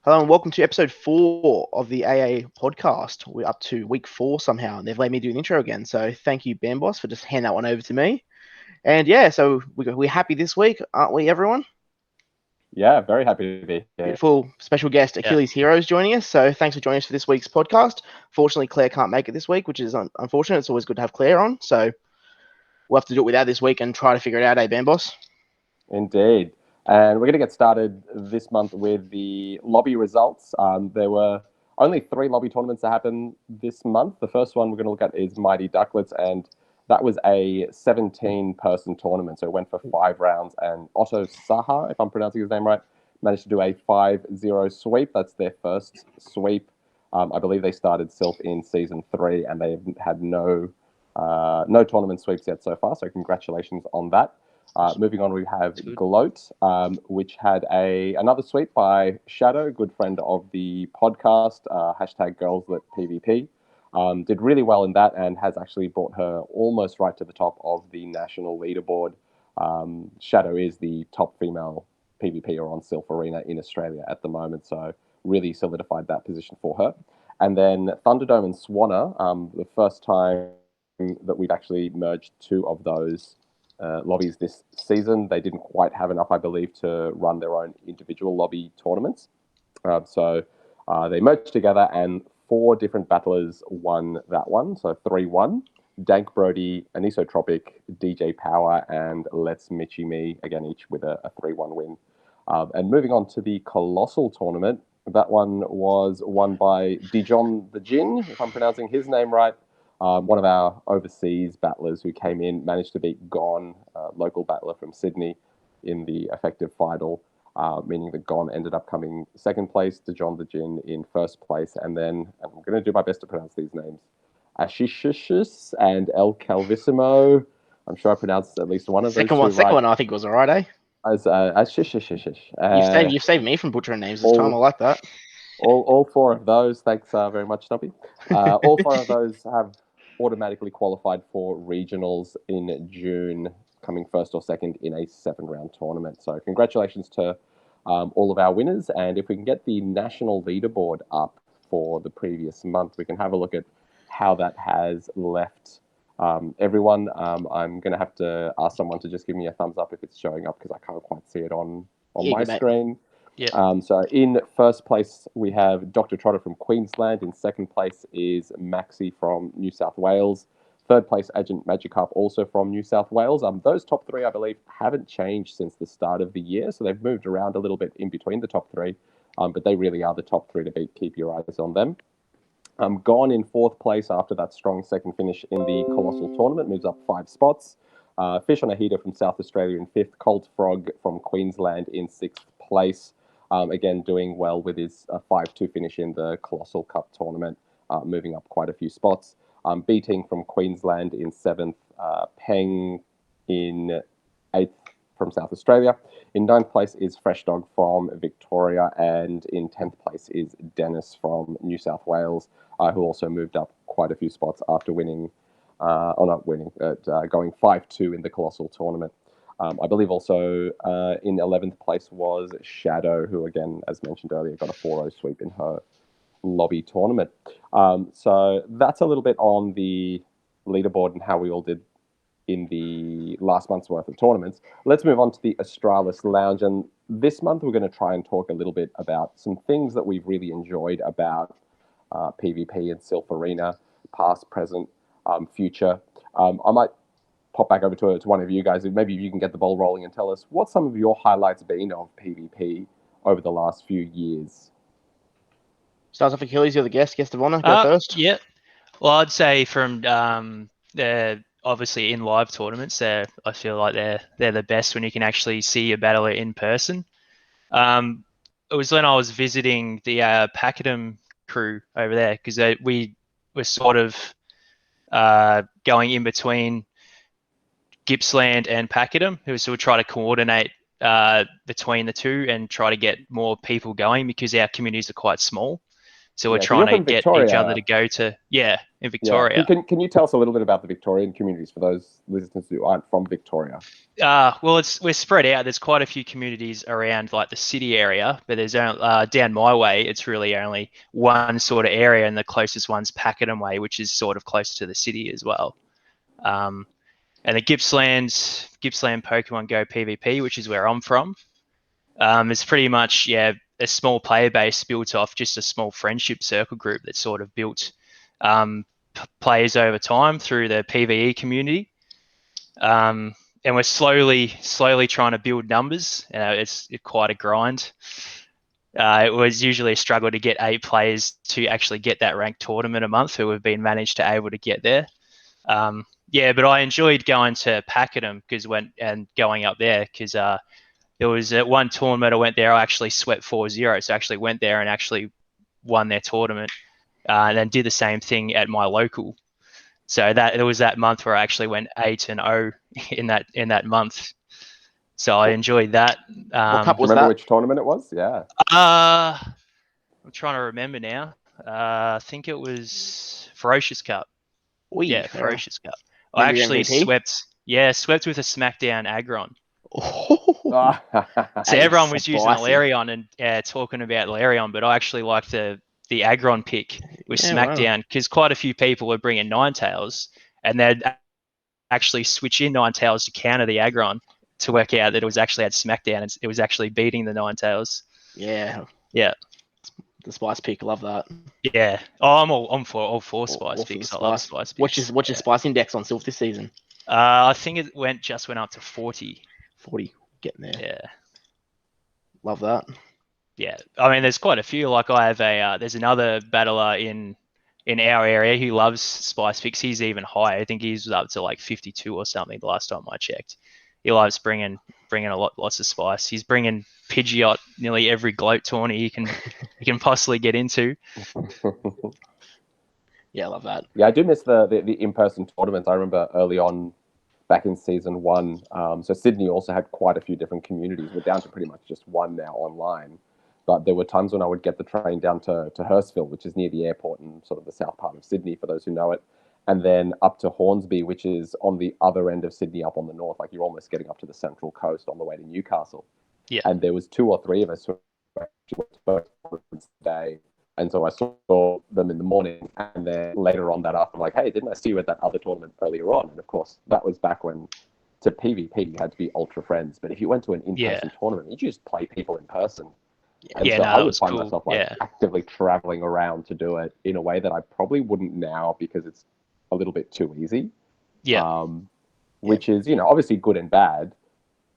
Hello and welcome to episode 4 of the AA podcast. We're up to week 4 somehow, and they've let me do the intro again. So thank you, Bamboss, for just handing that one over to me. And yeah, so we're happy this week, aren't we, everyone? Yeah, very happy to be here. Beautiful special guest, AchillesHero, is joining us. So thanks for joining us for this week's podcast. Fortunately, Claire can't make it this week, which is unfortunate. It's always good to have Claire on. So we'll have to do it without this week and try to figure it out, Bamboss? Indeed. And we're going to get started this month with the lobby results. There were only 3 lobby tournaments that happened this month. The first one we're going to look at is Mighty Ducklets, and that was a 17-person tournament. So it went for 5 rounds, and Otto Saha, if I'm pronouncing his name right, managed to do a 5-0 sweep. That's their first sweep. I believe they started Sylph in Season 3, and they've had no tournament sweeps yet so far, so congratulations on that. Moving on, we have Gloat, which had another sweep by Shadow, good friend of the podcast, hashtag GirlsLetPvP. Did really well in that and has actually brought her almost right to the top of the national leaderboard. Shadow is the top female PvPer on Sylph Arena in Australia at the moment, so really solidified that position for her. And then Thunderdome and Swanner, the first time that we've actually merged 2 of those lobbies this season. They didn't quite have enough, I believe, to run their own individual lobby tournaments. So they merged together, and 4 different battlers won that one. So 3-1. Dank Brody, Anisotropic, DJ Power, and Let's Mitchy Me, again, each with a 3-1 win. And moving on to the Colossal tournament, that one was won by Dijon the Jin, if I'm pronouncing his name right. One of our overseas battlers who came in managed to beat Gon, local battler from Sydney, in the effective final, meaning that Gon ended up coming second place, Dijon the Jin in first place, and then I'm going to do my best to pronounce these names, Ashishishus and El Calvissimo. I'm sure I pronounced at least one of those two right. Second one, I think was all right, eh? As You've saved me from butchering names this time. I like that. All 4 of those, thanks very much, Stumpy. All 4 of those have automatically qualified for regionals in June, coming first or second in a 7-round tournament. So congratulations to all of our winners. And if we can get the national leaderboard up for the previous month, we can have a look at how that has left everyone. I'm going to have to ask someone to just give me a thumbs up if it's showing up, because I can't quite see it on my screen. Yeah. So in first place, we have Dr. Trotter from Queensland. In second place is Maxi from New South Wales. Third place, Agent Magikarp, also from New South Wales. Those top 3, I believe, haven't changed since the start of the year. So they've moved around a little bit in between the top 3. But they really are the top 3 to beat. Keep your eyes on them. Gone in 4th place after that strong second finish in the Colossal tournament. Moves up 5 spots. Fish on a Heater from South Australia in 5th. Colt Frog from Queensland in 6th place. Again, doing well with his 5-2 finish in the Colossal Cup tournament, moving up quite a few spots. Beating from Queensland in 7th, Peng in 8th from South Australia. In 9th place is Fresh Dog from Victoria, and in 10th place is Dennis from New South Wales, who also moved up quite a few spots after winning, going 5-2 in the Colossal tournament. I believe also in 11th place was Shadow, who, again, as mentioned earlier, got a 4-0 sweep in her lobby tournament. So that's a little bit on the leaderboard and how we all did in the last month's worth of tournaments. Let's move on to the Australis Lounge. And this month, we're going to try and talk a little bit about some things that we've really enjoyed about PvP and Sylph Arena, past, present, future. I might pop back over to one of you guys. Maybe you can get the ball rolling and tell us what some of your highlights been of PvP over the last few years. Starts off Achilles, you're the guest of honor. Go first. Yeah. Well, I'd say from obviously in live tournaments, I feel like they're the best when you can actually see a battler in person. It was when I was visiting the Pakenham crew over there, because we were sort of going in between Gippsland and Pakenham, so we try to coordinate between the two and try to get more people going, because our communities are quite small. So we're Yeah, so trying you're to from get each other Victoria. to go to, in Yeah. Victoria. Can you tell us a little bit about the Victorian communities for those listeners who aren't from Victoria? Well, we're spread out. There's quite a few communities around like the city area, but there's down my way. It's really only one sort of area, and the closest one's Pakenham Way, which is sort of close to the city as well. And the Gippsland Pokemon Go PvP, which is where I'm from, is pretty much a small player base built off just a small friendship circle group that sort of built players over time through the PvE community. And we're slowly trying to build numbers. It's quite a grind. It was usually a struggle to get 8 players to actually get that ranked tournament a month who have been managed to able to get there. But I enjoyed going to Pakenham and going up there because there was one tournament I went there. I actually swept 4-0, so I actually went there and actually won their tournament, and then did the same thing at my local. So that it was that month where I actually went 8-0 in that month. So I enjoyed that. What cup Do you was remember that? which tournament it was? Yeah. I'm trying to remember now. I think it was Ferocious Cup. Oi, Ferocious Cup. I Remember your actually MVP? swept with a SmackDown Aggron. Oh, So that is everyone was using spicy. Larion and talking about Larion, but I actually liked the Aggron pick with Yeah, wow. SmackDown because quite a few people were bringing Ninetales, and they'd actually switch in Ninetales to counter the Aggron to work out that it was actually had SmackDown and it was actually beating the Ninetales. Yeah. Yeah. The spice pick, love that. Yeah. Oh, I'm for all four spice All for the picks. I love spice picks. What's your spice index on Sylph this season? I think it just went up to 40. 40, getting there. Yeah. Love that. Yeah. I mean, there's quite a few. Like I have there's another battler in our area who loves spice picks. He's even higher. I think he's up to like 52 or something the last time I checked. He loves bringing lots of spice. He's bringing Pidgeot nearly every gloat tourney he can possibly get into. Yeah, I love that. Yeah, I do miss the in-person tournaments. I remember early on, back in season 1. So Sydney also had quite a few different communities. We're down to pretty much just one now online. But there were times when I would get the train down to Hurstville, which is near the airport and sort of the south part of Sydney, for those who know it. And then up to Hornsby, which is on the other end of Sydney, up on the north. Like you're almost getting up to the central coast on the way to Newcastle. Yeah. And there was 2 or 3 of us who actually went to both today. And so I saw them in the morning, and then later on that afternoon, I'm like, hey, didn't I see you at that other tournament earlier on? And of course, that was back when to PvP you had to be ultra friends. But if you went to an in-person tournament, you just play people in person. And so I would find myself actively traveling around to do it in a way that I probably wouldn't now because it's a little bit too easy. Yeah. Which is, obviously good and bad.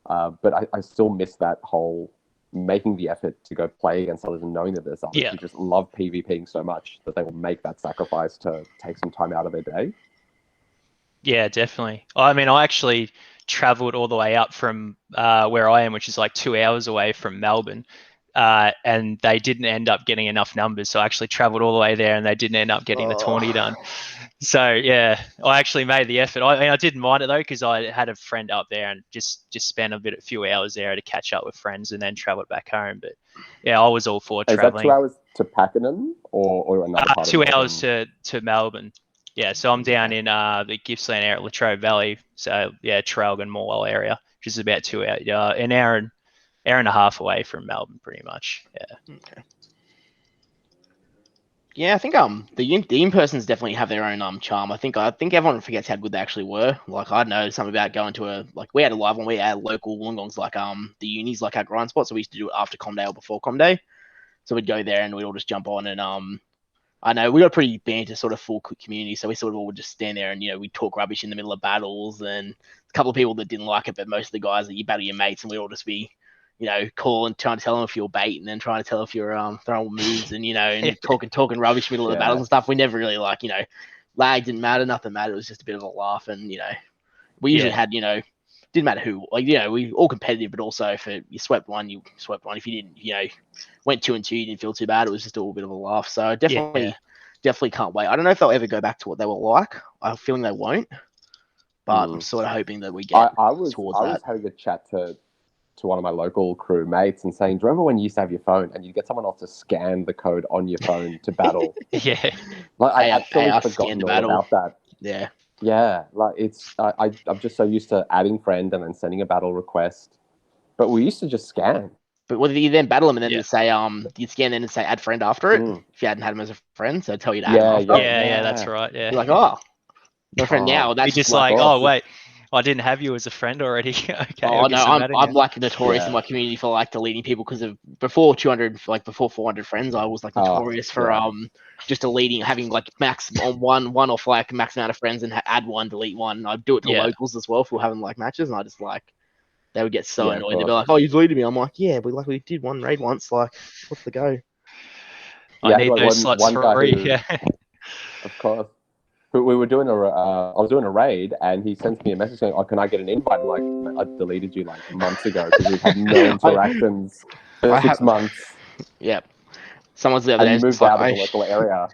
But I still miss that whole making the effort to go play against others and knowing that there's others who just love PvPing so much that they will make that sacrifice to take some time out of their day. Yeah, definitely. I mean, I actually traveled all the way up from where I am, which is like 2 hours away from Melbourne. And they didn't end up getting enough numbers. So I actually traveled all the way there and they didn't end up getting the tourney done. So yeah, I actually made the effort. I didn't mind it though, because I had a friend up there and just spent a few hours there to catch up with friends and then traveled back home. But yeah, I was all for traveling. Is that 2 hours to Pakenham or another part 2 of Melbourne? hours to Melbourne. Yeah, so I'm down in the Gippsland area, Latrobe Valley. So yeah, Traralgon Morwell area, which is about 2 hours, an hour and a half away from Melbourne, pretty much. Yeah. Okay. Yeah, I think the in-persons definitely have their own charm. I think everyone forgets how good they actually were. Like I know something about going to we had a live one. We had local Wollongongs, like the unis, like our grind spot. So we used to do it after Com Day or before Com Day. So we'd go there and we'd all just jump on and I know we got a pretty banter sort of full community, so we sort of all would just stand there and we'd talk rubbish in the middle of battles, and a couple of people that didn't like it, but most of the guys that you battle your mates, and we'd all just be call and trying to tell them if you're bait, and then trying to tell if you're throwing moves, and and talking rubbish middle of the battles and stuff. We never really lag didn't matter, nothing mattered. It was just a bit of a laugh, and we usually had didn't matter who, we all competitive, but also if you swept one, you swept one. If you didn't, went 2 and 2, you didn't feel too bad. It was just all a bit of a laugh. So definitely can't wait. I don't know if they'll ever go back to what they were like. I have a feeling they won't, but I'm sort of hoping that we get I was towards that. having a chat to to one of my local crew mates and saying, "Do you remember when you used to have your phone and you get someone else to scan the code on your phone to battle?" Yeah. Like I'd actually AR forgotten scanned all battle. about that. Yeah. Yeah, like I'm just so used to adding friend and then sending a battle request, but we used to just scan. But whether you then battle them and then Yeah. you say you'd scan then and say add friend after it if you hadn't had him as a friend, so tell you to add him after. Yeah, that's right. Yeah. You're like, oh, my friend now. You're That's just like, like, oh wait, I didn't have you as a friend already. Okay, oh I'll no, get some adding I'm now. like notorious in my community for like deleting people because of before 200, like before 400 friends, I was like notorious for just deleting, having like max on one off like max amount of friends and add one, delete one. I'd do it to locals as well for having like matches, and I just like they would get so annoyed. They'd be like, oh, you deleted me. I'm like, yeah, but like we did one raid once. Like, what's the go? I need those slots free. Yeah. Of course. We were doing I was doing a raid, and he sends me a message saying, "Oh, can I get an invite?" I'm like, "I deleted you like months ago because we've had no interactions for 6 months." Yep. Someone's the other And day you moved like, out of the local area.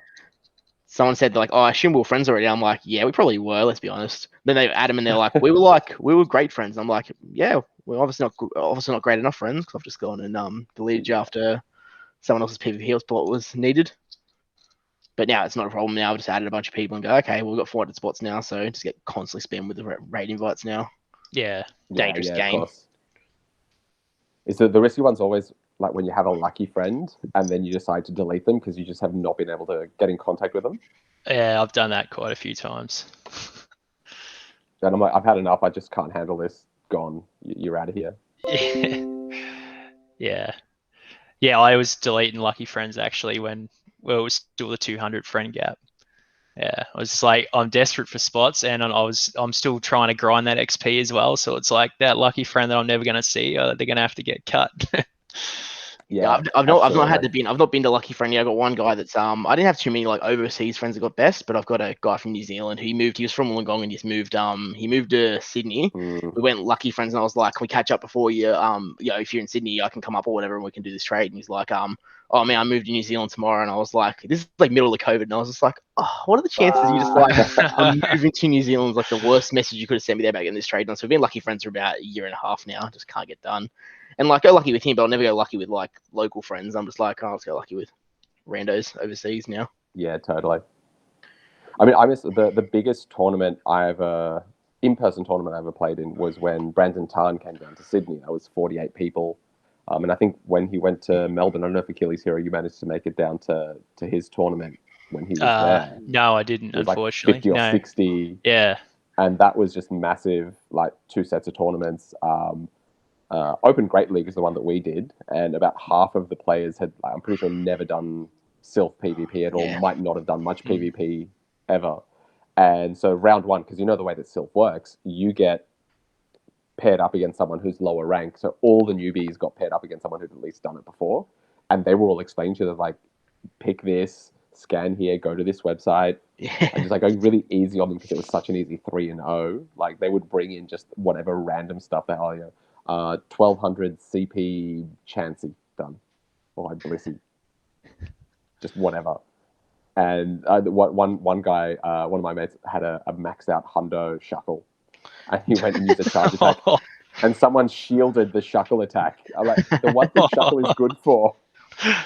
Someone said like, "Oh, I assume we were friends already." I'm like, "Yeah, we probably were. Let's be honest." Then they add them and they're like, we were great friends." I'm like, "Yeah, we're obviously not great enough friends because I've just gone and deleted you after someone else's PvP was needed." But now it's not a problem. Now I've just added a bunch of people and go, "Okay, well, we've got 400 spots now, so just get constantly spammed with the raid invites now." Yeah. Dangerous game. Of course. Is the risky one's always like when you have a lucky friend and then you decide to delete them because you just have not been able to get in contact with them? Yeah, I've done that quite a few times. And I'm like, I've had enough. I just can't handle this. Gone. You're out of here. Yeah. Yeah, I was deleting lucky friends actually when it was still the 200 friend gap. Yeah, I was just like, I'm desperate for spots, and I'm still trying to grind that XP as well. So it's like that lucky friend that I'm never going to see, they're going to have to get cut. Yeah, I've not been to Lucky Friend yet. I got one guy that's I didn't have too many like overseas friends that got best, but I've got a guy from New Zealand who moved. He was from Wollongong and he moved to Sydney. We went Lucky Friends and I was like, "Can we catch up before you if you're in Sydney, I can come up or whatever and we can do this trade." And he's like, "Oh man, I moved to New Zealand tomorrow." And I was like, "This is like middle of COVID," and I was just like, "Oh, what are the chances you just like I'm moving to New Zealand?" Is like the worst message you could have sent me there about getting this trade done. So we've been Lucky Friends for about a year and a half now. Just can't get done. And like go lucky with him, but I'll never go lucky with like local friends. I'm just like, oh, let's go lucky with randos overseas now. Yeah, totally. I mean, I miss the biggest tournament in-person tournament I ever played in was when Brandon Tarn came down to Sydney. That was 48 people. And I think when he went to Melbourne, I don't know if AchillesHero, you managed to make it down to his tournament when he was there. No, I didn't, unfortunately. Like 50 or 60. Yeah. And that was just massive, like 2 sets of tournaments. Open Great League is the one that we did, and about half of the players had, I'm pretty sure, never done Sylph PvP at all, might not have done much PvP ever. And so round one, because you know the way that Sylph works, you get paired up against someone who's lower rank. So all the newbies got paired up against someone who'd at least done it before, and they were all explaining to them, like, pick this, scan here, go to this website. And just like going really easy on them because it was such an easy 3-0. Like they would bring in just whatever random stuff that 1200 CP Chansey done, or Blissey, just whatever. And one guy, one of my mates had a maxed out Hundo Shuckle, and he went and used a charge attack, and someone shielded the Shuckle attack. I'm like, what the Shuckle is good for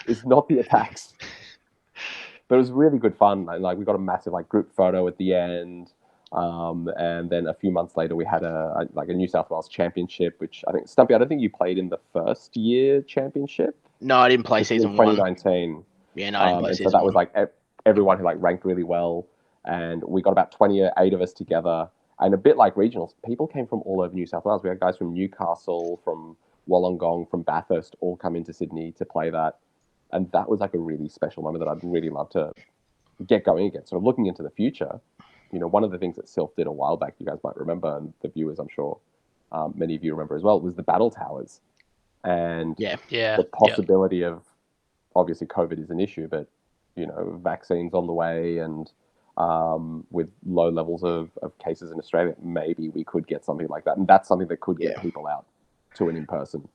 is not the attacks. But it was really good fun. Like we got a massive like group photo at the end. And then a few months later, we had a New South Wales championship, which I think, Stumpy, I don't think you played in the first year championship. No, I didn't play season 2019. Yeah, no, I didn't play season so that was like everyone who like ranked really well, and we got about 28 of us together. And a bit like regionals, people came from all over New South Wales. We had guys from Newcastle, from Wollongong, from Bathurst, all come into Sydney to play that. And that was like a really special moment that I'd really love to get going again. So looking into the future, one of the things that Sylph did a while back, you guys might remember, and the viewers, I'm sure, many of you remember as well, was the battle towers. And the possibility of, obviously COVID is an issue, but, vaccines on the way, and with low levels of cases in Australia, maybe we could get something like that. And that's something that could get people out to an in-person.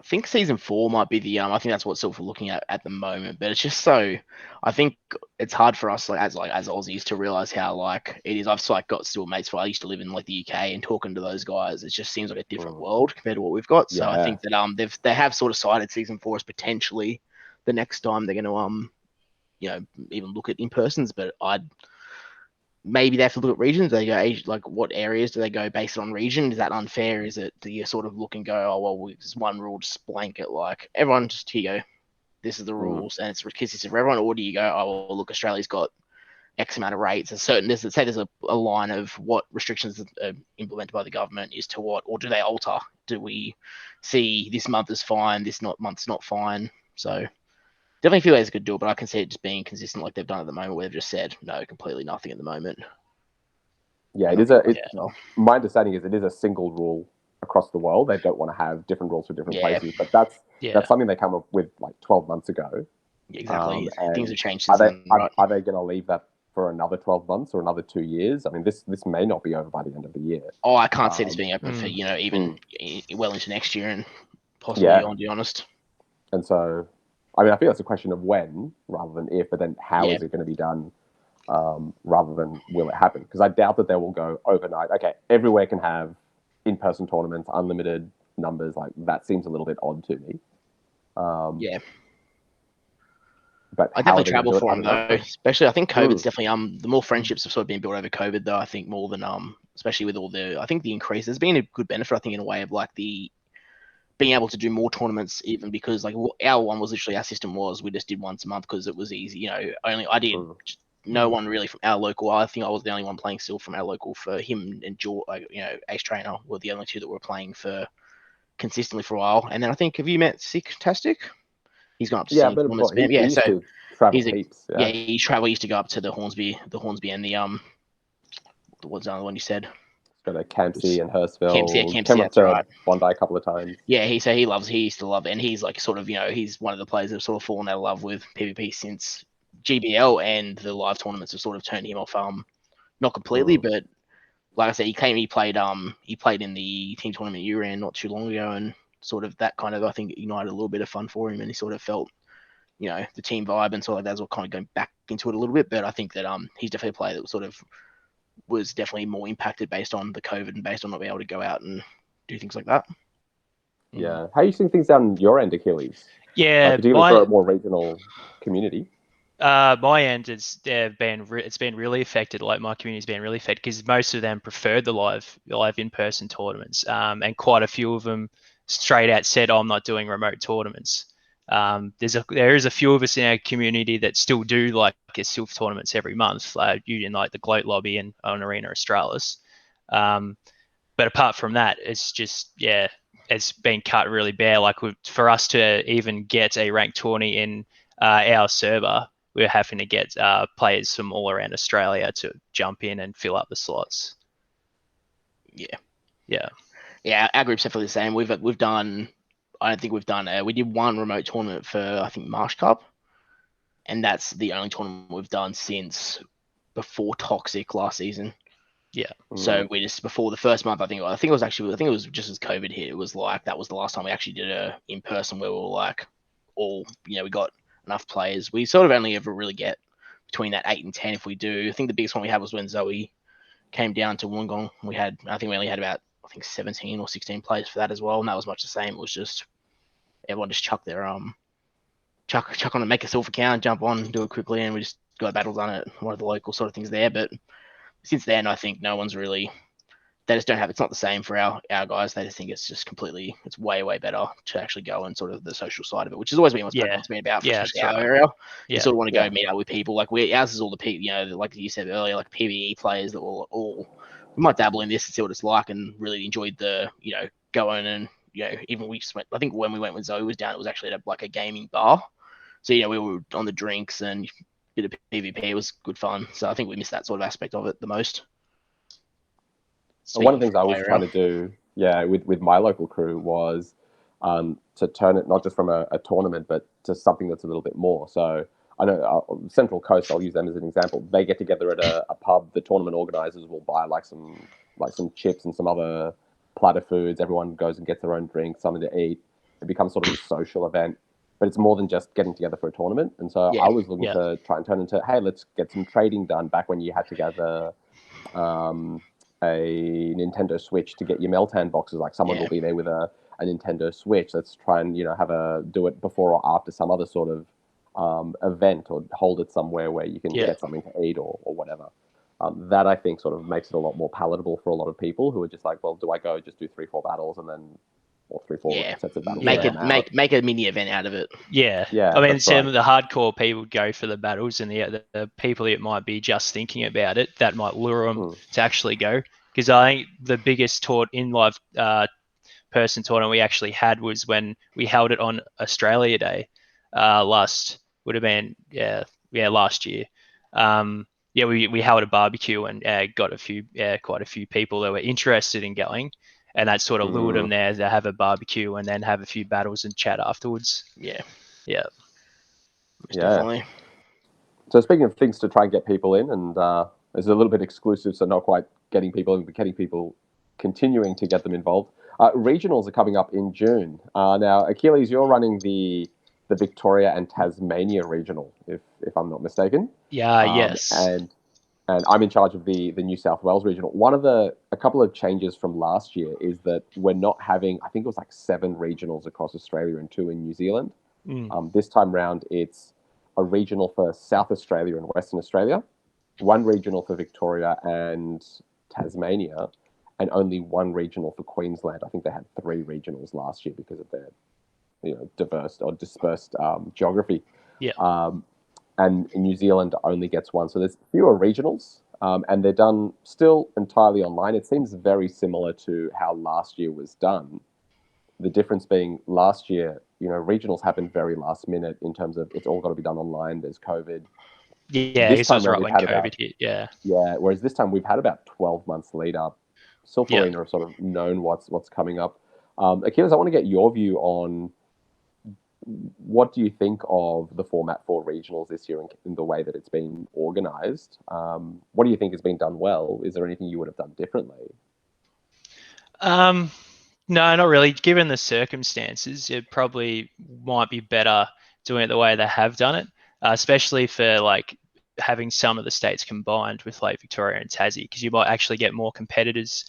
I think season 4 might be the I think that's what sort of we're looking at the moment, but it's just so I think it's hard for us as Aussies to realize how like it is. I've like got still mates. I used to live in like the UK, and talking to those guys, it just seems like a different world compared to what we've got. So I Yeah. think that they have sort of cited season 4 as potentially the next time they're going to even look at in persons, but maybe they have to look at regions. They go like what areas do they go based on region? Is that unfair? Is it do you sort of look and go, oh well, there's one rule, just blanket like everyone just here you go, this is the rules and it's consistent for everyone, or do you go, oh well, look, Australia's got X amount of rates, there's a line of what restrictions are implemented by the government is to what, or do they alter? Do we see this month is fine, month's not fine? So definitely feel like it's a good deal, but I can see it just being consistent like they've done at the moment, where they've just said no, completely nothing at the moment. Yeah, my understanding is it is a single rule across the world. They don't want to have different rules for different places, but that's something they came up with like 12 months ago. Exactly. Things have changed Are since they, then, right? are they going to leave that for another 12 months or another 2 years? I mean, this may not be over by the end of the year. Oh, I can't see this being open for even well into next year and possibly on, to be honest. And so, I mean, I think that's a question of when rather than if, but then how is it going to be done rather than will it happen? Because I doubt that they will go overnight. Okay, everywhere can have in-person tournaments, unlimited numbers. Like that seems a little bit odd to me. But I definitely travel for them though. Especially, I think COVID's definitely the more friendships have sort of been built over COVID though. I think more than especially with all the increase. There's been a good benefit, I think, in a way of like the being able to do more tournaments, even because like our one was literally our system was we just did once a month because it was easy. Only I did. No one really from our local. I think I was the only one playing still from our local. For him and George, Ace Trainer were the only two that were playing for consistently for a while. And then I think, have you met Sick-tastic? He's gone up to but he used to travel heaps. He used to go up to the Hornsby and the what's the other one you said? Go to Campsie and Hurstville. Campsie, came up that's to right. Bondi a couple of times. Yeah, he used to love it, and he's like sort of he's one of the players that's sort of fallen out of love with PvP since GBL, and the live tournaments have sort of turned him off. Not completely, but like I said, he played in the team tournament you ran not too long ago, and sort of that kind of I think ignited a little bit of fun for him, and he sort of felt the team vibe and sort of that's what kind of going back into it a little bit. But I think that he's definitely a player that sort of was definitely more impacted based on the COVID and based on not being able to go out and do things like that. Yeah. How are you seeing things down your end, Achilles? Yeah, particularly for a more regional community. My end it's been really affected. Like my community's been really affected because most of them preferred the live in-person tournaments, and quite a few of them straight out said, "I'm not doing remote tournaments." There is a few of us in our community that still do like silver tournaments every month, in like the Gloat Lobby and on Arena Australis. But apart from that, it's just it's been cut really bare. Like for us to even get a ranked tourney in our server, we're having to get players from all around Australia to jump in and fill up the slots. Yeah. Our group's definitely the same. We've done. I don't think we've done. We did one remote tournament for I think Marsh Cup, and that's the only tournament we've done since before Toxic last season. Yeah. So we just before the first month, I think it was just as COVID hit. It was like that was the last time we actually did a in person where we were like all we got enough players. We sort of only ever really get between that 8 and 10 if we do. I think the biggest one we had was when Zoe came down to Wollongong. We only had about 17 or 16 players for that as well, and that was much the same. It was just everyone just chuck their chuck on and make a self account, jump on, do it quickly, and we just got battles on it. One of the local sort of things there, but since then I think no one's really. They just don't have. It's not the same for our guys. They just think it's just completely. It's way better to actually go and sort of the social side of it, which has always been what it's been about. Especially our area. You sort of want to go meet up with people. Like ours is all the people. Like you said earlier, like PvE players that will all. We might dabble in this and see what it's like, and really enjoyed the going and even we just went. I think when we went when Zoe was down, it was actually at a gaming bar. So we were on the drinks and bit of PvP. It was good fun. So I think we missed that sort of aspect of it the most. One of the things I was trying to do, with my local crew was to turn it not just from a tournament, but to something that's a little bit more. So I know Central Coast, I'll use them as an example. They get together at a pub. The tournament organizers will buy some chips and some other platter foods. Everyone goes and gets their own drink, something to eat. it becomes sort of a social event, but it's more than just getting together for a tournament. And so Yeah. I was looking to try and turn into, hey, let's get some trading done, back when you had to gather a Nintendo Switch to get your Meltan boxes. Like, someone will be there with a Nintendo Switch. Let's try and, do it before or after some other sort of event, or hold it somewhere where you can get something to eat or whatever. That, I think, sort of makes it a lot more palatable for a lot of people who are just like, well, do I go just do 3-4 battles and then, or 3-4 sets of battles? Make a mini event out of it. Yeah. I mean, some of the hardcore people go for the battles, and the people that might be just thinking about it, that might lure them to actually go. Because I think the biggest in live person tournament we actually had was when we held it on Australia Day, last year. We held a barbecue and got quite a few people that were interested in going, and that sort of lured them there to have a barbecue and then have a few battles and chat afterwards. Yeah. Definitely. So speaking of things to try and get people in, and it's a little bit exclusive, so not quite getting people in, but getting people, continuing to get them involved. Regionals are coming up in June. Now, Achilles, you're running the Victoria and Tasmania regional, if I'm not mistaken. Yes. And I'm in charge of the New South Wales regional. A couple of changes from last year is that we're not having, I think it was like 7 regionals across Australia and 2 in New Zealand. This time round, it's a regional for South Australia and Western Australia, 1 regional for Victoria and Tasmania, and only 1 regional for Queensland. I think they had 3 regionals last year because of their, diverse or dispersed geography. And New Zealand only gets 1. So there's fewer regionals, and they're done still entirely online. It seems very similar to how last year was done. The difference being, last year, regionals happened very last minute in terms of it's all got to be done online. There's COVID. Yeah, this time right when COVID hit. Yeah. Whereas this time we've had about 12 months lead up. Silk Arena have sort of known what's coming up. Achilles, I want to get your view on, what do you think of the format for regionals this year in the way that it's been organised? What do you think has been done well? Is there anything you would have done differently? No, not really. Given the circumstances, it probably might be better doing it the way they have done it, especially for like having some of the states combined with like Victoria and Tassie, because you might actually get more competitors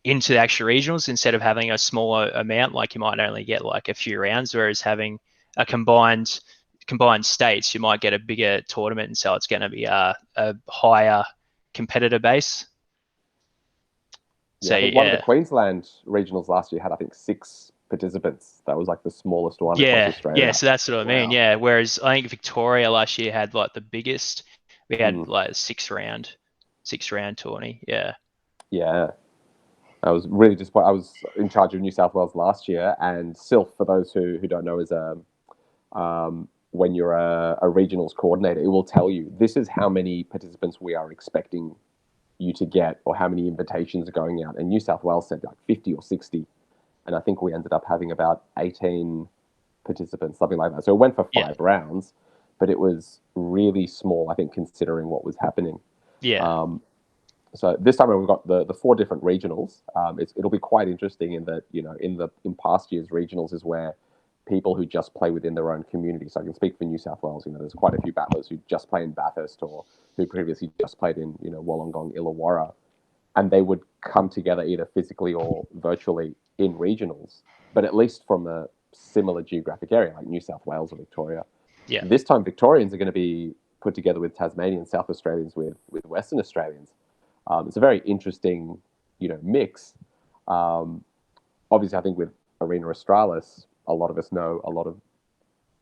into the actual regionals instead of having a smaller amount. Like, you might only get like a few rounds, whereas having a combined states, you might get a bigger tournament, and so it's going to be a higher competitor base. I think one of the Queensland regionals last year had, I think, 6 participants. That was like the smallest one across Australia. Yeah, so that's what I mean. Yeah, whereas I think Victoria last year had like the biggest. We had like a 6 round tourney. Yeah. I was really disappointed. I was in charge of New South Wales last year, and SILF, for those who don't know, is when you're a regionals coordinator, it will tell you, this is how many participants we are expecting you to get, or how many invitations are going out. And New South Wales said like 50 or 60. And I think we ended up having about 18 participants, something like that. So it went for 5 rounds, but it was really small, I think, considering what was happening. So this time we've got the 4 different regionals. It'll be quite interesting in that, in past years, regionals is where people who just play within their own community. So I can speak for New South Wales. There's quite a few battlers who just play in Bathurst, or who previously just played in, Wollongong, Illawarra, and they would come together either physically or virtually in regionals, but at least from a similar geographic area like New South Wales or Victoria. This time Victorians are going to be put together with Tasmanians, South Australians with Western Australians. It's a very interesting, mix. Obviously, I think with Arena Australis, a lot of us know a lot of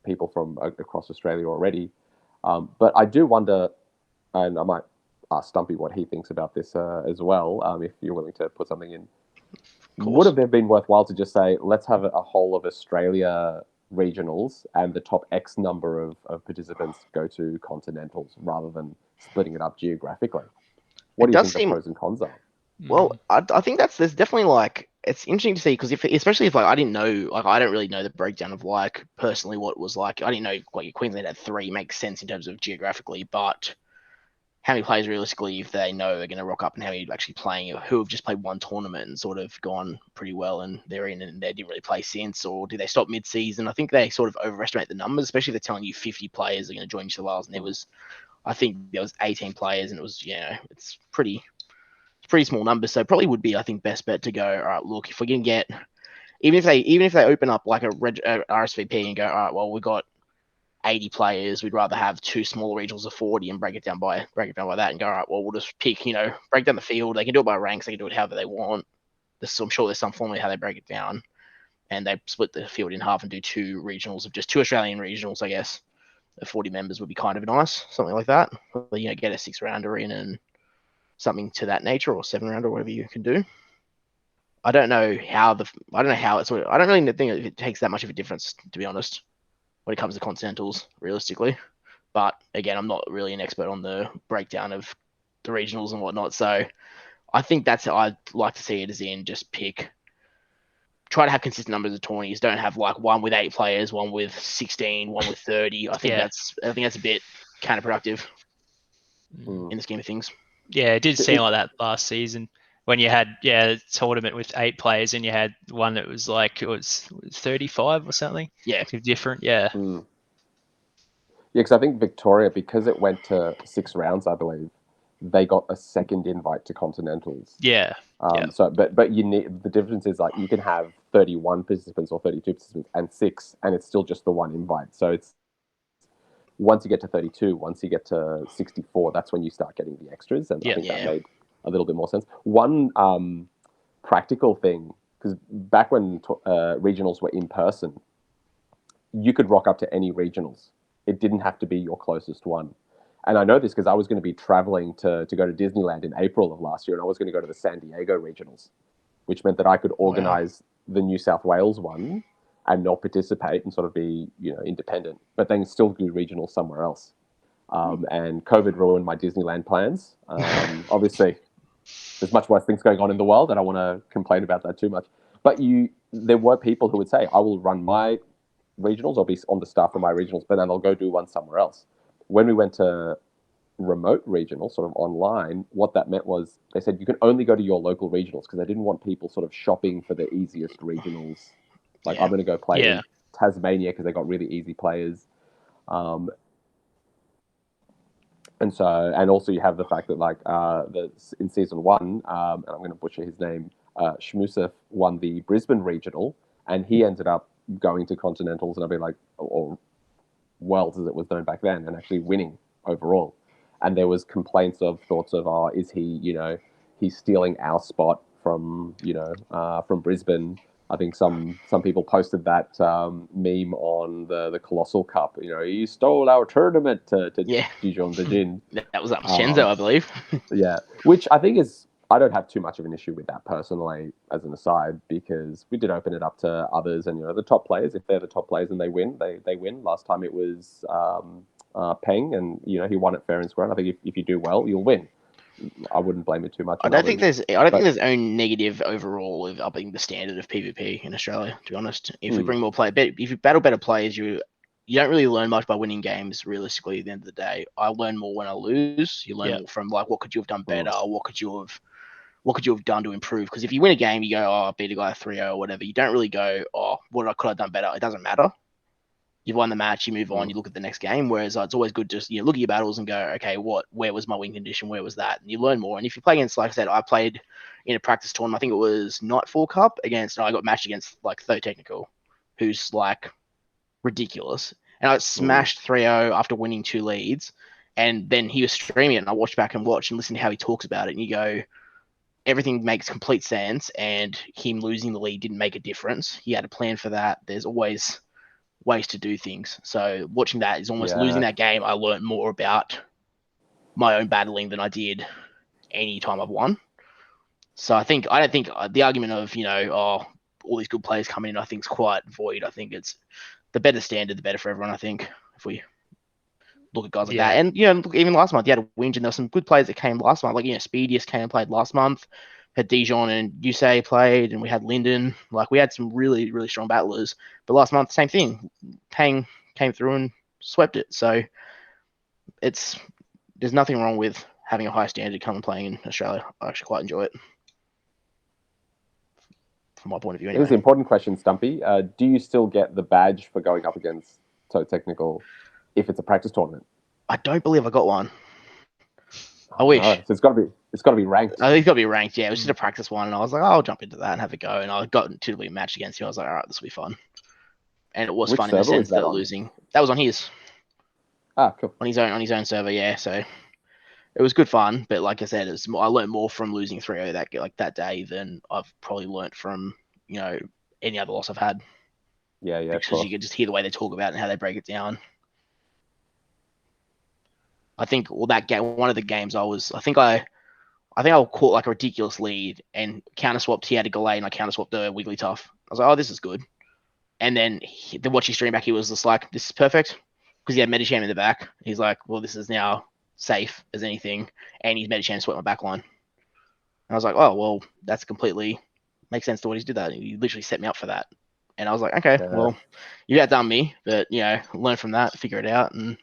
people from across Australia already. But I do wonder, and I might ask Stumpy what he thinks about this as well, if you're willing to put something in. Would have been worthwhile to just say, let's have a whole of Australia regionals, and the top X number of participants go to continentals, rather than splitting it up geographically? What do you think the pros and cons are? Well, I think there's definitely like, it's interesting to see, because especially if like I didn't know, like I don't really know the breakdown of like personally what it was like. I didn't know like Queensland had 3 makes sense in terms of geographically, but how many players realistically, if they know they're going to rock up, and how many actually playing, who have just played one tournament and sort of gone pretty well and they're in and they didn't really play since, or do they stop mid-season? I think they sort of overestimate the numbers, especially if they're telling you 50 players are going to join New South Wales, and I think there was 18 players, and it was, it's pretty small numbers. So probably would be, I think, best bet to go, all right, look, if we can get, even if they open up like a RSVP and go, all right, well, we've got 80 players, we'd rather have 2 smaller regionals of 40 and break it down by that and go, all right, well, we'll just pick, break down the field. They can do it by ranks, they can do it however they want. I'm sure there's some formula how they break it down, and they split the field in half and do 2 regionals of just 2 Australian regionals, I guess. The 40 members would be kind of nice, something like that. Get a 6-rounder in and something to that nature, or 7-rounder, whatever you can do. I don't know how it's. I don't really think it takes that much of a difference, to be honest, when it comes to continentals, realistically. But again, I'm not really an expert on the breakdown of the regionals and whatnot. So I think that's how I'd like to see it, as in just try to have consistent numbers of 20s. Don't have like one with 8 players, one with 16, one with 30. I think that's a bit counterproductive in the scheme of things. Yeah, it did seem like that last season when you had a tournament with 8 players and you had one that was like, it was 35 or something. Yeah, different. Yeah. Yeah, because I think Victoria, because it went to 6 rounds, I believe, they got a second invite to continentals. Yeah. So, but you need, the difference is like you can have 31 participants or 32 participants and 6, and it's still just the one invite. So it's, once you get to 32, once you get to 64, that's when you start getting the extras, and I think that made a little bit more sense. One practical thing, because back when regionals were in person, you could rock up to any regionals. It didn't have to be your closest one. And I know this because I was going to be traveling to go to Disneyland in April of last year, and I was going to go to the San Diego regionals, which meant that I could organize the New South Wales one and not participate and sort of be, independent, but then still do regionals somewhere else. And COVID ruined my Disneyland plans. Obviously, there's much worse things going on in the world, and I want to complain about that too much. But there were people who would say, I will run my regionals, I'll be on the staff for my regionals, but then I'll go do one somewhere else. When we went to remote regionals, sort of online, what that meant was they said you can only go to your local regionals, because they didn't want people sort of shopping for the easiest regionals. Like, I'm going to go play in Tasmania because they got really easy players. And also you have the fact that, like, in season 1, and I'm going to butcher his name, Shmusef won the Brisbane regional, and he ended up going to continentals, and I'd be like, or Worlds as it was known back then, and actually winning overall. And there was thoughts of, is he, he's stealing our spot from Brisbane. I think some people posted that meme on the Colossal Cup. You stole our tournament to Dijon de Jin. That was up Shenzhou, I believe. Yeah, which I think is, I don't have too much of an issue with that personally, as an aside, because we did open it up to others, and the top players, if they're the top players and they win, they win. Last time it was Peng, and he won it fair and square. And I think if you do well, you'll win. I wouldn't blame it too much. I don't think there's any negative overall of upping the standard of PvP in Australia, to be honest. If we bring more if you battle better players, you don't really learn much by winning games, realistically, at the end of the day. I learn more when I lose. You learn more from, like, what could you have done better? What could you have done to improve? Because if you win a game, you go, oh, I beat a guy 3-0 or whatever. You don't really go, oh, what could I have done better? It doesn't matter. You've won the match, you move on, you look at the next game. Whereas it's always good to look at your battles and go, okay, where was my win condition? Where was that? And you learn more. And if you play against, like I said, I played in a practice tournament, I think it was Nightfall Cup I got matched against, like, Tho Technical, who's, like, ridiculous. And I smashed 3-0 after winning 2 leads. And then he was streaming it, and I watched back and listened to how he talks about it. And you go, everything makes complete sense, and him losing the lead didn't make a difference. He had a plan for that. There's always ways to do things. So watching that is almost losing that game. I learned more about my own battling than I did any time I've won. So I don't think the argument of, all these good players coming in, I think is quite void. I think it's the better standard, the better for everyone. I think if we look at guys like that, and look, even last month you had a Winge, and there were some good players that came last month. Like, Speedius came and played last month. Had Dijon and Yusei played, and we had Linden. Like, we had some really, really strong battlers. But last month, same thing. Pang came through and swept it. So there's nothing wrong with having a high standard come and playing in Australia. I actually quite enjoy it. From my point of view, anyway. Here's the important question, Stumpy. Do you still get the badge for going up against So Technical if it's a practice tournament? I don't believe I got one. I wish. No. So it's got to be ranked. I think it's got to be ranked. Yeah, it was just a practice one, and I was like, I'll jump into that and have a go. And I got to a match against him. I was like, all right, this will be fun. And it was Which fun in the server was sense that that on? losing. That was on his. Cool. On his own server, yeah. So it was good fun, but like I said, I learned more from losing 3-0 that day than I've probably learned from any other loss I've had. Yeah, Because you can just hear the way they talk about it and how they break it down. I think that game, one of the games I think I caught like a ridiculous lead and counter swapped. He had a Galley and I counter swapped the Wigglytuff. I was like, oh, this is good. And then watching stream back, he was just like, this is perfect, because he had Medicham in the back. He's like, well, this is now safe as anything, and he's Medicham swept my back line. And I was like, oh, well, that's completely makes sense to what he's did that. He literally set me up for that. And I was like, okay, well, you outdone me, but learn from that, figure it out, and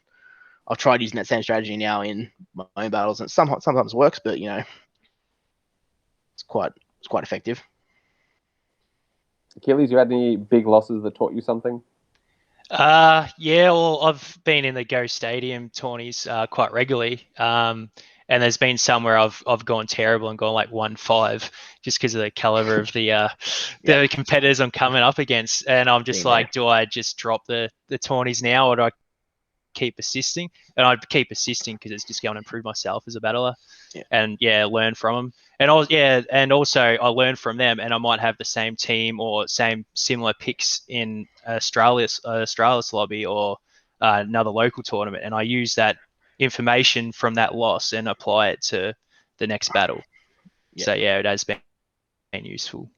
I've tried using that same strategy now in my own battles, and sometimes works, but it's quite effective. Achilles, you had any big losses that taught you something? Yeah, well, I've been in the Go Stadium tourneys quite regularly, and there's been some where I've gone terrible and gone like 1-5 just because of the caliber of the competitors I'm coming up against, and I'm just like, do I just drop the tourneys now, or do I keep assisting? And I'd keep assisting because it's just going to improve myself as a battler, and learn from them. And also I learn from them, and I might have the same team or similar picks in Australis lobby or another local tournament, and I use that information from that loss and apply it to the next battle. So it has been useful.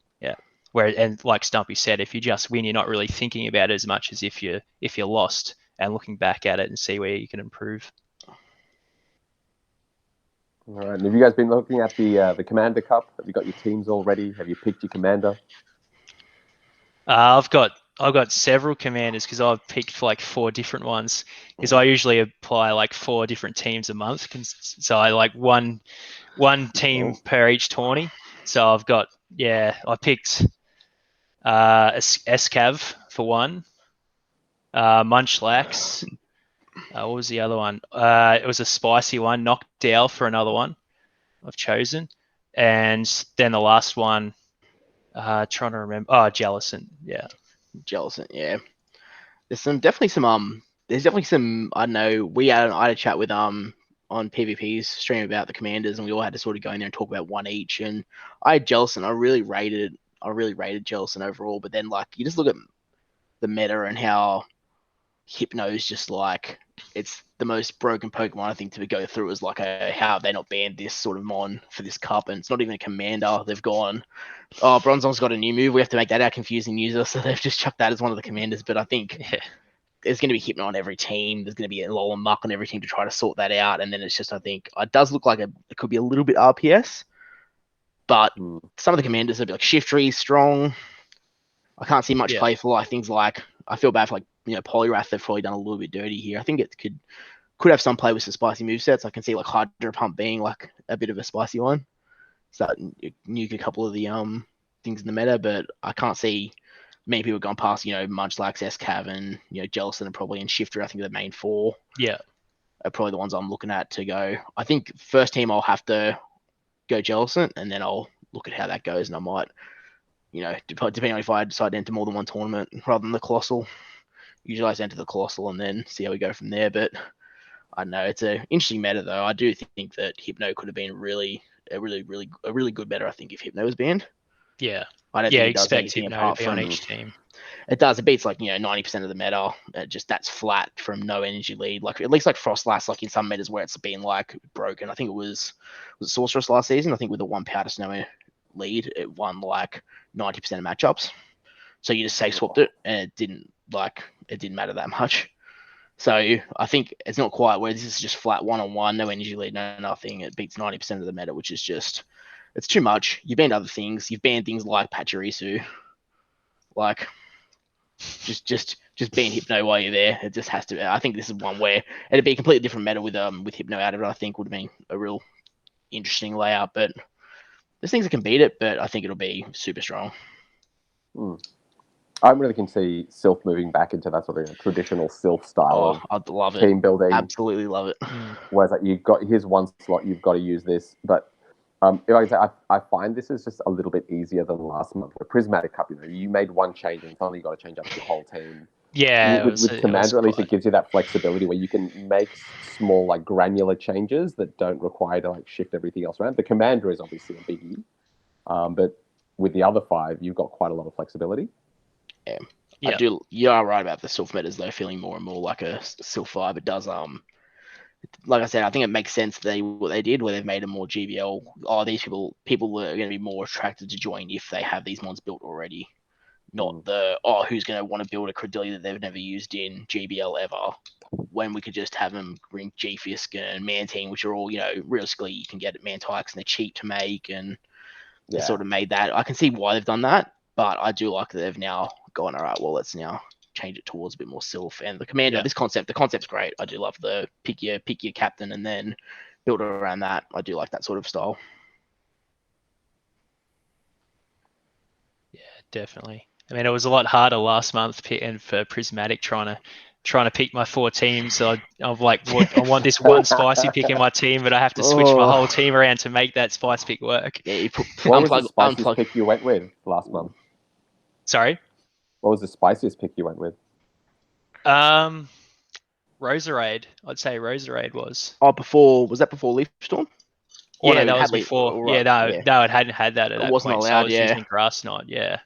And like Stumpy said, if you just win, you're not really thinking about it as much as if you're lost and looking back at it and see where you can improve. All right. And have you guys been looking at the Commander Cup? Have you got your teams all ready? Have you picked your commander? I've got several commanders because I've picked like 4 different ones, because I usually apply like 4 different teams a month. So I like one team per each tourney. So I've got I picked SCAV for one, Munchlax. What was the other one? It was a spicy one. Knockdown for another one I've chosen. And then the last one, trying to remember. Oh, Jellison. Yeah. Jellison, yeah. There's definitely some I don't know, I had a chat with on PvP's stream about the commanders, and we all had to sort of go in there and talk about one each. And I had Jellison. I really rated Jellison overall, but then like you just look at the meta and how Hypno's just like, it's the most broken Pokemon I think to go through, is like how have they not banned this sort of mon for this cup, and it's not even a commander. They've gone, oh, Bronzong's got a new move, we have to make that our confusing user, so they've just chucked that as one of the commanders. But I think there's going to be Hypno on every team, there's going to be a Lol and Muck on every team to try to sort that out, and then it's just, I think it does look like it could be a little bit RPS, but some of the commanders would be like Shiftry, Strong. I can't see much play for like things like, I feel bad for like Poliwrath. They've probably done a little bit dirty here. I think it could have some play with some spicy movesets. I can see like Hydro Pump being like a bit of a spicy one. So nuke a couple of the things in the meta, but I can't see many people going past Munchlax, SCAV, and Jellison, and probably, and Shifter. I think are the main 4. Yeah, are probably the ones I'm looking at to go. I think first team I'll have to go Jellison, and then I'll look at how that goes, and I might, depending on if I decide to enter more than one tournament rather than the Colossal. Usually I enter the Colossal and then see how we go from there. But I don't know. It's an interesting meta, though. I do think that Hypno could have been a really good meta, I think, if Hypno was banned. Yeah. I don't think it does expect anything Hypno apart to be from on each team. It does. It beats like 90% of the meta. That's flat from no energy lead. Like at least like Frostlass, like in some metas where it's been like broken. I think it was Sorceress last season. I think with the 1 Powder Snow lead, it won like 90% of matchups. So you just safe swapped it, and it didn't matter that much. So I think it's not quite where this is just flat 1-on-1, no energy lead, no nothing. It beats 90% of the meta, which is just, it's too much. You've banned other things. You've banned things like Pachirisu. Like, just ban Hypno while you're there. It just has to. I think this is one where it'd be a completely different meta with Hypno out of it. I think would have been a real interesting layout. But there's things that can beat it, but I think it'll be super strong. I really can see Sylph moving back into that sort of traditional Sylph style I'd love of team it. building. Absolutely love it. Whereas like, you've got here's one slot, you've got to use this. But like I say, I find this is just a little bit easier than last month. With Prismatic Cup, you made one change and suddenly you got to change up your whole team. Yeah, with Commander, at least it gives you that flexibility where you can make small, like granular changes that don't require to like shift everything else around. The Commander is obviously a biggie, but with the other 5, you've got quite a lot of flexibility. Yeah. I do. You are right about the Sylph metas though, feeling more and more like a Sylph 5. It does. Like I said, I think it makes sense what they did, where they've made a more GBL. Oh, these people are going to be more attracted to join if they have these mods built already. Not who's going to want to build a Credillia that they've never used in GBL ever, when we could just have them bring G-Fisk and Mantine, which are all, realistically you can get at Mantix and they're cheap to make, and they sort of made that. I can see why they've done that, but I do like that they've now gone, all right, well, let's now change it towards a bit more Sylph. And the Commander, the concept's great. I do love the pick your captain and then build around that. I do like that sort of style. Yeah, definitely. I mean, it was a lot harder last month and for Prismatic trying to pick my 4 teams. So I'm like, I want this one spicy pick in my team, but I have to switch my whole team around to make that spice pick work. Yeah, what was the spiciest pick you went with last month? Sorry? What was the spiciest pick you went with? Roserade. I'd say Roserade was. Oh, was that before Leaf Storm? Yeah, that was before. Right. No, it hadn't had that at that wasn't point. allowed, so I was using Grass Knot, Yeah,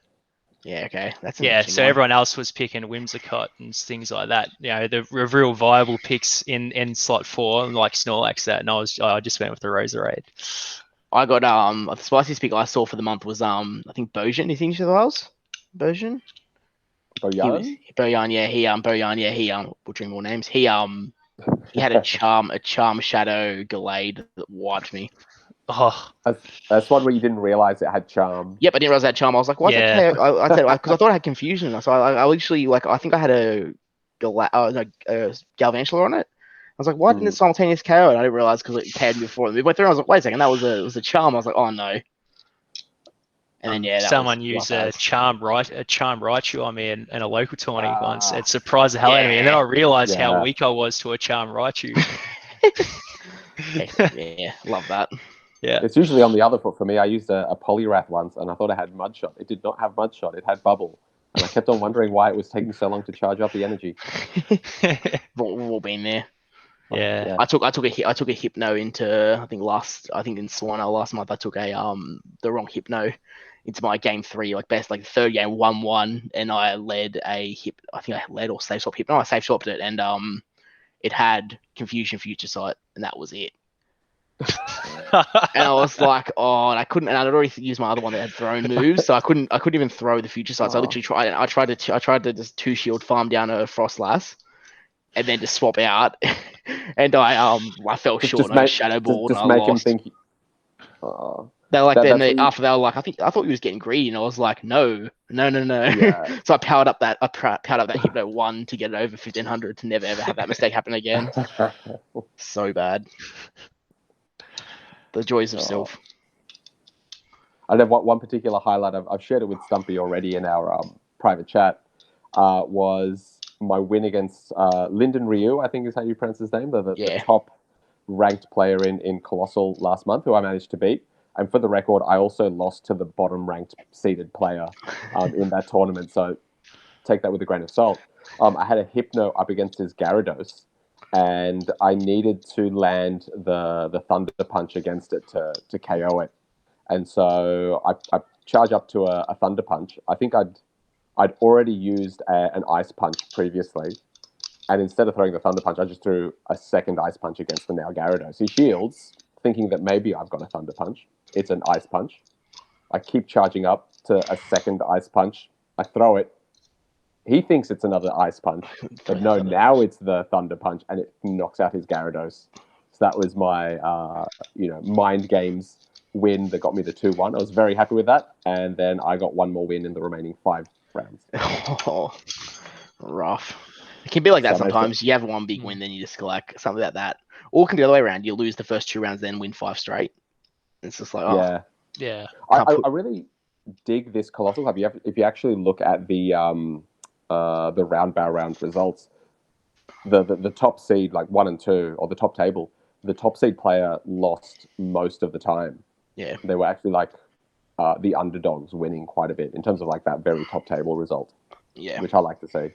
okay. That's so one. everyone else was picking Whimsicott and things like that. The real viable picks in slot 4, like Snorlax that, and I just went with the Roserade. I got the spiciest pick I saw for the month was I think Bojan. You think it was Bojan? Bojan? Bojan, yeah. He butchering more names. He had a charm shadow Gallade that wiped me. Oh, that's one where you didn't realize it had charm. Yep, I didn't realize that charm. I was like, why is it KO? I said, because I thought I had confusion. So I literally, I think I had a Galvantula on it. I was like, why didn't it simultaneous KO? And I didn't realize because it KO'd me before. And we went through. I was like, wait a second, it was a charm. I was like, oh no. And then someone used a charm Raichu on me in a local tournament once. It surprised the hell out of me, and then I realized how weak I was to a charm Raichu. Yeah, love that. Yeah, it's usually on the other foot for me. I used a Poliwrath once, and I thought it had Mudshot. It did not have Mudshot. It had Bubble, and I kept on wondering why it was taking so long to charge up the energy. We've all been there. Yeah. I took a Hypno into I think in Swana last month. I took the wrong Hypno into my game 3, best third game 1-1, and I led I think I led or safe swap Hypno. I safe swapped it, and it had Confusion Future Sight, and that was it. And I was like, and I couldn't, and I'd already used my other one that had thrown moves, so I couldn't even throw the Future Sight. So I literally tried to just 2-shield farm down a Frostlass, and then just swap out, and I fell short on a Shadow Ball, and I lost. Him think. They were after they were like, I thought he was getting greedy, and I was like, no. Yeah. So I powered up that Hypno 1 to get it over 1500 to never ever have that mistake happen again. So bad. The joys of Sylph. I know one particular highlight I've shared it with Stumpy already in our private chat was my win against Lyndon Ryu, I think is how you pronounce his name, the top ranked player in Colossal last month, who I managed to beat. And for the record, I also lost to the bottom ranked seeded player in that tournament, so take that with a grain of salt. I had a Hypno up against his Gyarados, and I needed to land the Thunder Punch against it to KO it. And so I charge up to a Thunder Punch. I think I'd already used an Ice Punch previously, and instead of throwing the Thunder Punch, I just threw a second Ice Punch against the now Gyarados. He shields, thinking that maybe I've got a Thunder Punch. It's an Ice Punch. I keep charging up to a second Ice Punch. I throw it. He thinks it's another Ice Punch, but no, now it's the Thunder Punch, and it knocks out his Gyarados. So that was my, mind games win that got me the 2-1. I was very happy with that, and then I got one more win in the remaining 5 rounds. Oh, rough. It can be like that sometimes. You have one big win, then you just collect something like that. Or it can be the other way around. You lose the first 2 rounds, then win 5 straight. It's just like, oh, Yeah. Yeah. I really dig this Colossal. If you actually look at the round by round results, the top seed, like 1 and 2, or the top table, the top seed player lost most of the time. yeah. They were actually like the underdogs winning quite a bit in terms of like that very top table result, Yeah. which I like to see.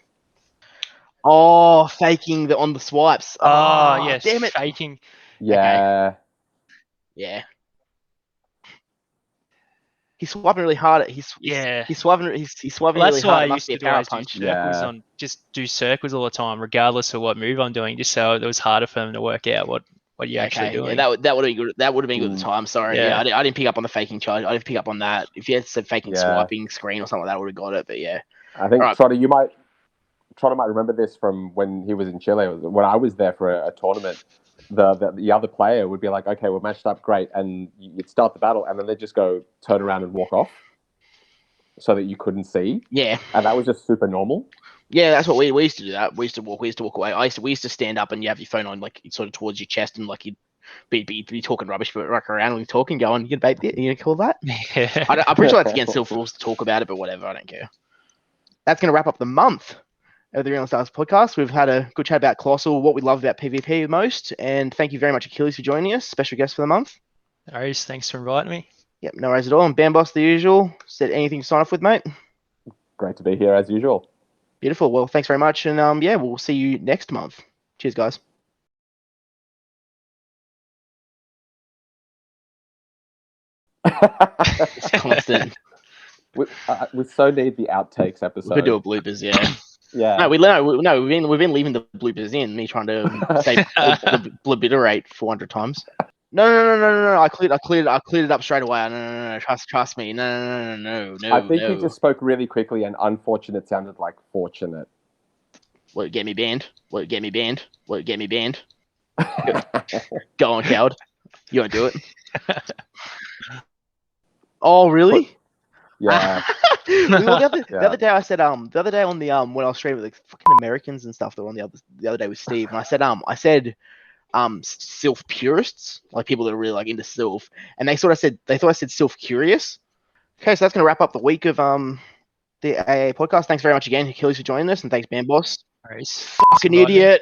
Oh, faking on the swipes. Oh, Oh, yes. damn it. Faking. Yeah. Yeah. He's swiping really hard. He's swiping. He's swiping Well, really that's why hard. I It must used be a to power always do punch. circles Yeah. just do circles all the time, regardless of what move I'm doing, just so it was harder for them to work out what you're actually Okay, doing. yeah, that would have been good. That would have been good at the time. Sorry, Yeah. yeah, I didn't pick up on the faking charge. I didn't pick up on that. If you had said faking swiping screen or something, that would have got it. But yeah, I think Alright. Trotter might remember this from when he was in Chile. When I was there for a tournament, the other player would be like, "Okay, we're matched up, great," and you'd start the battle, and then they'd just go turn around and walk off, so that you couldn't see. Yeah, and that was just super normal. Yeah, that's what we used to do. That we used to walk away. We used to stand up and you have your phone on like sort of towards your chest and like you'd be talking rubbish, but right around and talking, going, you gonna bait it? You gonna call that? I'm pretty sure that's against self rules to talk about it, but whatever, I don't care. That's gonna wrap up the month of the Arena Australis podcast. We've had a good chat about Colossal, what we love about PvP most, and thank you very much, Achilles, for joining us, special guest for the month. No worries, thanks for inviting me. Yep, no worries at all. And Bamboss, the usual, said anything to sign off with, mate? Great to be here as usual. Beautiful. Well, thanks very much, and yeah, we'll see you next month. Cheers, guys. It's constant. We so need the outtakes episode. We could do a bloopers, yeah. Yeah. No, we've been leaving the bloopers in. Me trying to say blibiterate 400 times. No. I cleared it up straight away. No. Trust me. No. I think he just spoke really quickly, and unfortunate sounded like fortunate. Won't get me banned. Won't get me banned. Go on, coward. You won't do it. Oh, really? Yeah. Well, the other day I said on the when I was streaming with the fucking Americans and stuff that were on the other day with Steve, and I said self purists, like people that are really like into self, and they thought I said self curious. Okay, so that's gonna wrap up the week of the AA podcast. Thanks very much again, Achilles, for joining us, and thanks, Bamboss. No worries. Fucking idiot.